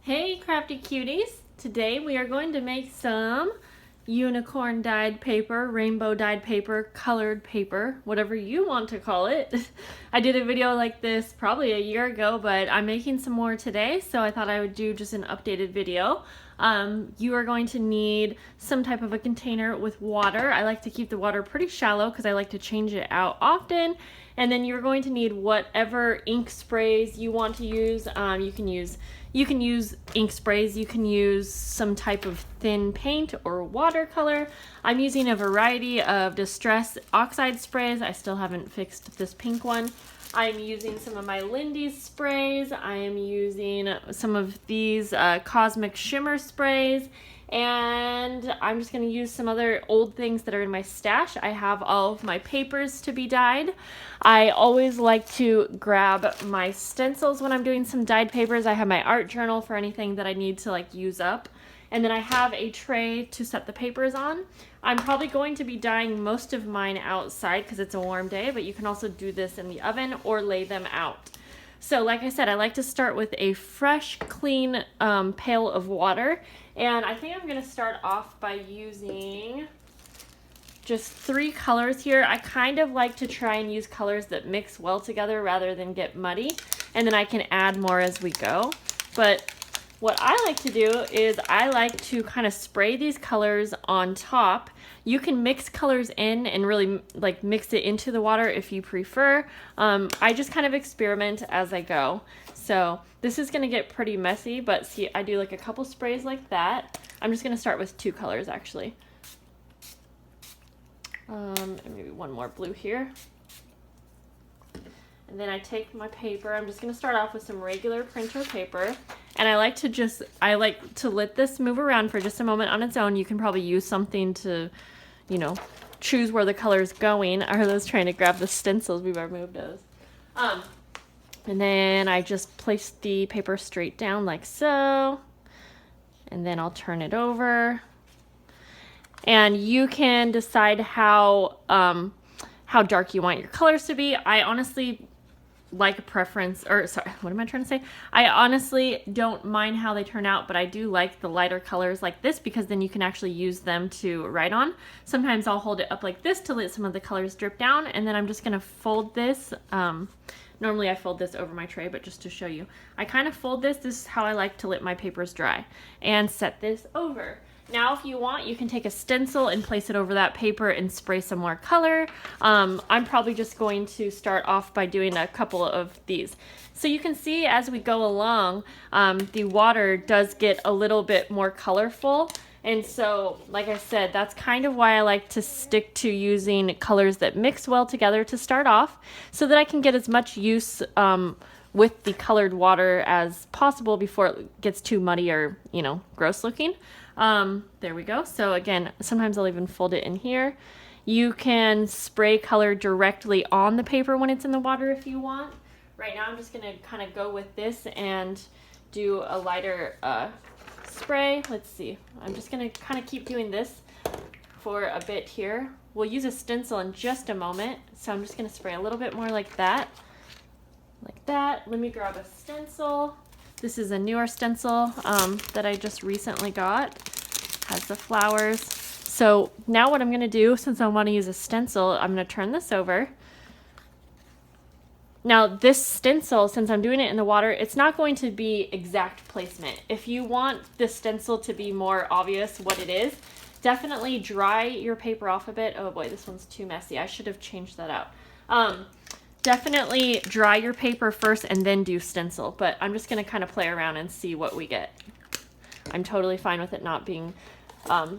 Hey crafty cuties! Today we are going to make some unicorn dyed paper, rainbow dyed paper, colored paper, whatever you want to call it. I did a video like this probably a year ago, but I'm making some more today, so I thought I would do just an updated video. You are going to need some type of a container with water. I like to keep the water pretty shallow because I like to change it out often. And then you're going to need whatever ink sprays you want to use. You can use ink sprays, you can use some type of thin paint or watercolor. I'm using a variety of Distress Oxide sprays. I still haven't fixed this pink one. I'm using some of my Lindy's sprays. I am using some of these Cosmic Shimmer sprays. And I'm just going to use some other old things that are in my stash. I have all of my papers to be dyed. I always like to grab my stencils when I'm doing some dyed papers. I have my art journal for anything that I need to use up. And then I have a tray to set the papers on. I'm probably going to be dyeing most of mine outside because it's a warm day, but you can also do this in the oven or lay them out. So like I said, I like to start with a fresh, clean pail of water. And I think I'm going to start off by using just 3 colors here. I kind of like to try and use colors that mix well together rather than get muddy. And then I can add more as we go. But what I like to do is I like to kind of spray these colors on top. You can mix colors in and really mix it into the water if you prefer. I just kind of experiment as I go. So this is going to get pretty messy, but see, I do a couple sprays like that. I'm just going to start with 2 colors actually. And maybe one more blue here. And then I take my paper. I'm just going to start off with some regular printer paper. And I like to let this move around for just a moment on its own. You can probably use something to, choose where the color is going. Are those trying to grab the stencils? We've removed those. And then I just place the paper straight down like so. And then I'll turn it over. And you can decide how dark you want your colors to be. I honestly like a preference, or sorry, what am I trying to say? I honestly don't mind how they turn out, but I do like the lighter colors like this because then you can actually use them to write on. Sometimes I'll hold it up like this to let some of the colors drip down, and then I'm just gonna fold this. Normally I fold this over my tray, but just to show you, I kind of fold this. This is how I like to let my papers dry, and set this over. Now, if you want, you can take a stencil and place it over that paper and spray some more color. I'm probably just going to start off by doing a couple of these. So you can see as we go along, the water does get a little bit more colorful. And so, like I said, that's kind of why I like to stick to using colors that mix well together to start off, so that I can get as much use with the colored water as possible before it gets too muddy or, gross looking. There we go. So again, sometimes I'll even fold it in here. You can spray color directly on the paper when it's in the water if you want. Right now I'm just going to kind of go with this and do a lighter spray. Let's see. I'm just going to kind of keep doing this for a bit here. We'll use a stencil in just a moment. So I'm just going to spray a little bit more like that. Like that. Let me grab a stencil. This is a newer stencil that I just recently got. Has the flowers. So now what I'm going to do, since I want to use a stencil, I'm going to turn this over. Now this stencil, since I'm doing it in the water, it's not going to be exact placement. If you want the stencil to be more obvious what it is, definitely dry your paper off a bit. Oh boy, this one's too messy. I should have changed that out. Definitely dry your paper first and then do stencil, but I'm just going to kind of play around and see what we get. I'm totally fine with it not being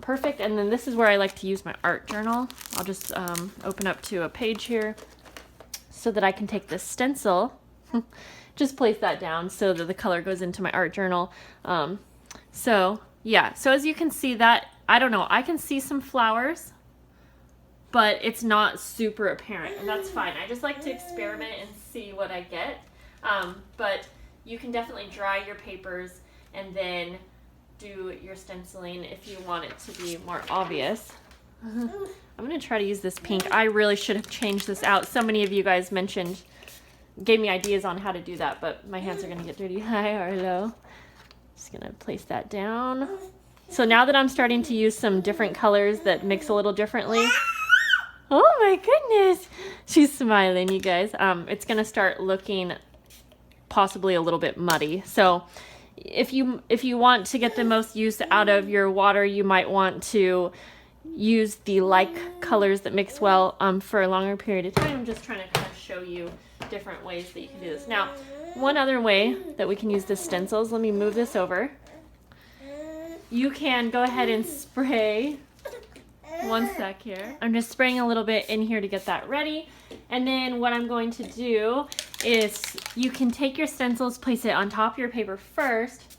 perfect. And then this is where I like to use my art journal. I'll just open up to a page here so that I can take this stencil, just place that down so that the color goes into my art journal. So yeah, so as you can see that, I don't know, I can see some flowers, but it's not super apparent, and that's fine. I just like to experiment and see what I get. But you can definitely dry your papers and then do your stenciling if you want it to be more obvious. I'm going to try to use this pink. I really should have changed this out. So many of you guys gave me ideas on how to do that, but my hands are going to get dirty. Hi, Arlo. Just gonna place that down. So now that I'm starting to use some different colors that mix a little differently. Oh my goodness. She's smiling, you guys. It's gonna start looking possibly a little bit muddy. So if you want to get the most use out of your water, you might want to use the like colors that mix well for a longer period of time. I'm just trying to kind of show you different ways that you can do this. Now, one other way that we can use the stencils, let me move this over. You can go ahead and spray, one sec here. I'm just spraying a little bit in here to get that ready. And then what I'm going to do is you can take your stencils, place it on top of your paper first,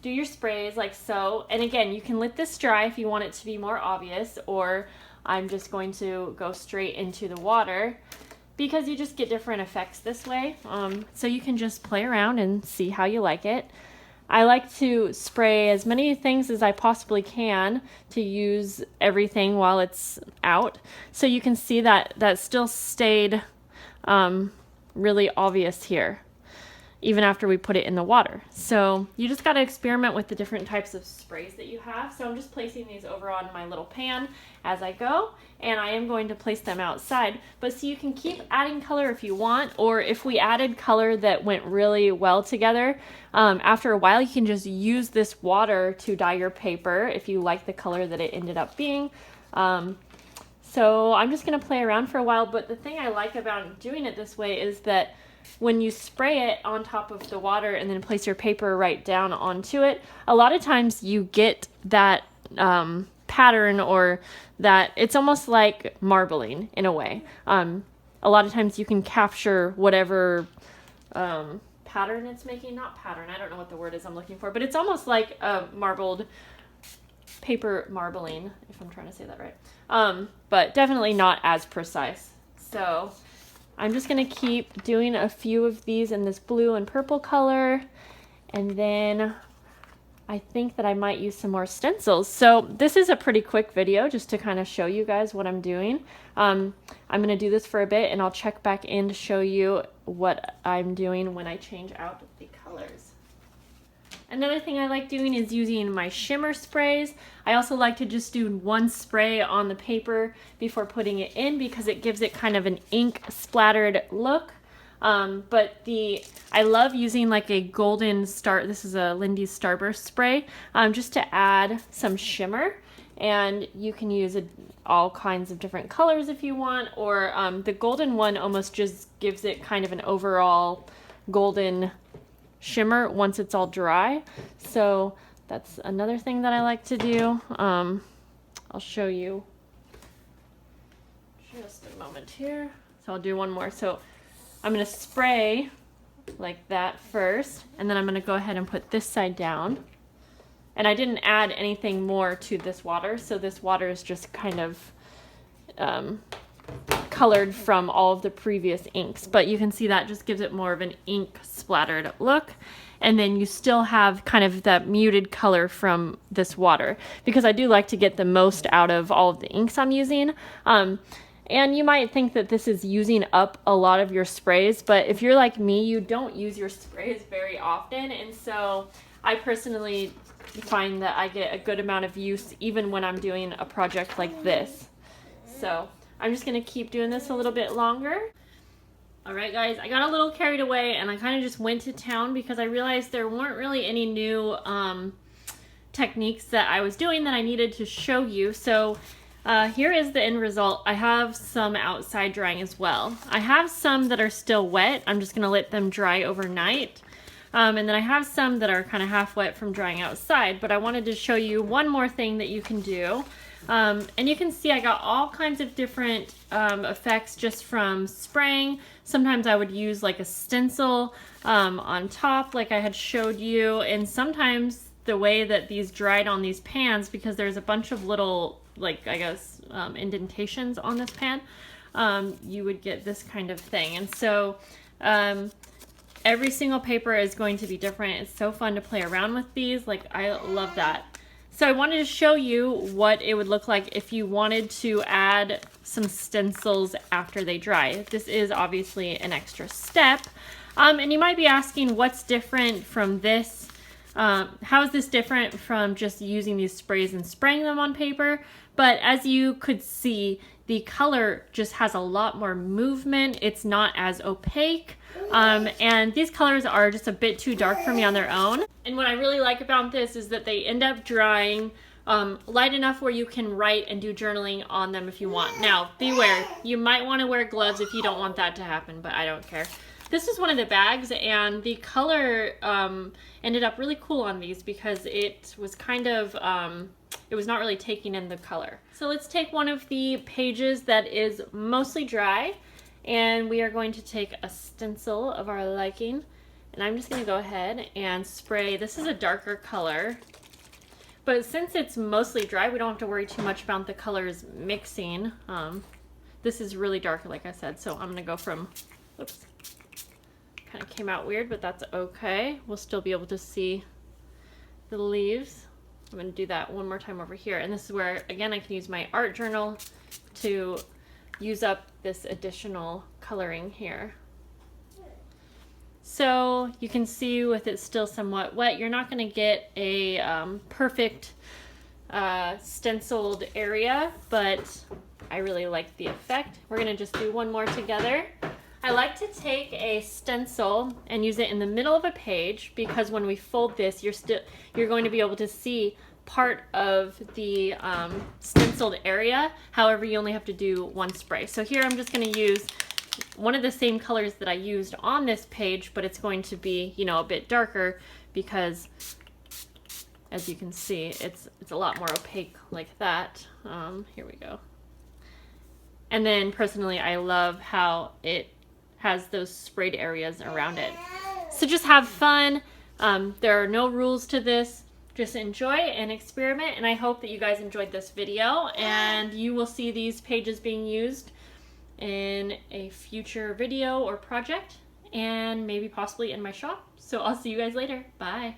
do your sprays like so. And again, you can let this dry if you want it to be more obvious, or I'm just going to go straight into the water because you just get different effects this way. So you can just play around and see how you like it. I like to spray as many things as I possibly can to use everything while it's out. So you can see that that still stayed really obvious here, even after we put it in the water. So you just got to experiment with the different types of sprays that you have. So I'm just placing these over on my little pan as I go, and I am going to place them outside. But so you can keep adding color if you want, or if we added color that went really well together, after a while you can just use this water to dye your paper if you like the color that it ended up being. So I'm just going to play around for a while, but the thing I like about doing it this way is that when you spray it on top of the water and then place your paper right down onto it, a lot of times you get that pattern, or that it's almost like marbling in a way. A lot of times you can capture whatever pattern it's making. Not pattern, I don't know what the word is I'm looking for, but it's almost like a marbled paper marbling, if I'm trying to say that right. But definitely not as precise. So I'm just going to keep doing a few of these in this blue and purple color, and then I think that I might use some more stencils. So this is a pretty quick video just to kind of show you guys what I'm doing. I'm going to do this for a bit, and I'll check back in to show you what I'm doing when I change out the colors. Another thing I like doing is using my shimmer sprays. I also like to just do one spray on the paper before putting it in because it gives it kind of an ink splattered look. But I love using like a golden star. This is a Lindy's Starburst spray, just to add some shimmer. And you can use all kinds of different colors if you want, or the golden one almost just gives it kind of an overall golden shimmer once it's all dry. So that's another thing that I like to do. I'll show you just a moment here. So I'll do one more. So I'm going to spray like that first, and then I'm going to go ahead and put this side down. And I didn't add anything more to this water, so this water is just kind of colored from all of the previous inks, but you can see that just gives it more of an ink splattered look. And then you still have kind of that muted color from this water, because I do like to get the most out of all of the inks I'm using. And you might think that this is using up a lot of your sprays, but if you're like me, you don't use your sprays very often. And so I personally find that I get a good amount of use even when I'm doing a project like this. So I'm just going to keep doing this a little bit longer. All right, guys, I got a little carried away and I kind of just went to town because I realized there weren't really any new techniques that I was doing that I needed to show you. So here is the end result. I have some outside drying as well. I have some that are still wet. I'm just going to let them dry overnight. And then I have some that are kind of half wet from drying outside, but I wanted to show you one more thing that you can do. And you can see I got all kinds of different effects just from spraying. Sometimes I would use like a stencil on top like I had showed you, and sometimes the way that these dried on these pans, because there's a bunch of little, like, I guess, indentations on this pan, you would get this kind of thing. And so every single paper is going to be different. It's so fun to play around with these. Like, I love that. So I wanted to show you what it would look like if you wanted to add some stencils after they dry. This is obviously an extra step. And you might be asking what's different from this How is this different from just using these sprays and spraying them on paper? But as you could see, the color just has a lot more movement. It's not as opaque. And these colors are just a bit too dark for me on their own. And what I really like about this is that they end up drying light enough where you can write and do journaling on them if you want. Now, beware, you might want to wear gloves if you don't want that to happen, but I don't care. This is one of the bags, and the color ended up really cool on these because it was kind of, it was not really taking in the color. So let's take one of the pages that is mostly dry, and we are going to take a stencil of our liking, and I'm just going to go ahead and spray. This is a darker color, but since it's mostly dry, we don't have to worry too much about the colors mixing. This is really dark, like I said, so I'm going to go from, oops. Kind of came out weird, but that's okay. We'll still be able to see the leaves. I'm going to do that one more time over here. And this is where, again, I can use my art journal to use up this additional coloring here. So you can see with it still somewhat wet, you're not going to get a perfect stenciled area, but I really like the effect. We're going to just do one more together. I like to take a stencil and use it in the middle of a page because when we fold this, you're going to be able to see part of the stenciled area. However, you only have to do one spray. So here I'm just going to use one of the same colors that I used on this page, but it's going to be, you know, a bit darker because, as you can see, it's a lot more opaque like that. Here we go. And then personally, I love how it has those sprayed areas around it. So just have fun. There are no rules to this. Just enjoy and experiment, and I hope that you guys enjoyed this video, and you will see these pages being used in a future video or project, and maybe possibly in my shop. So I'll see you guys later. Bye.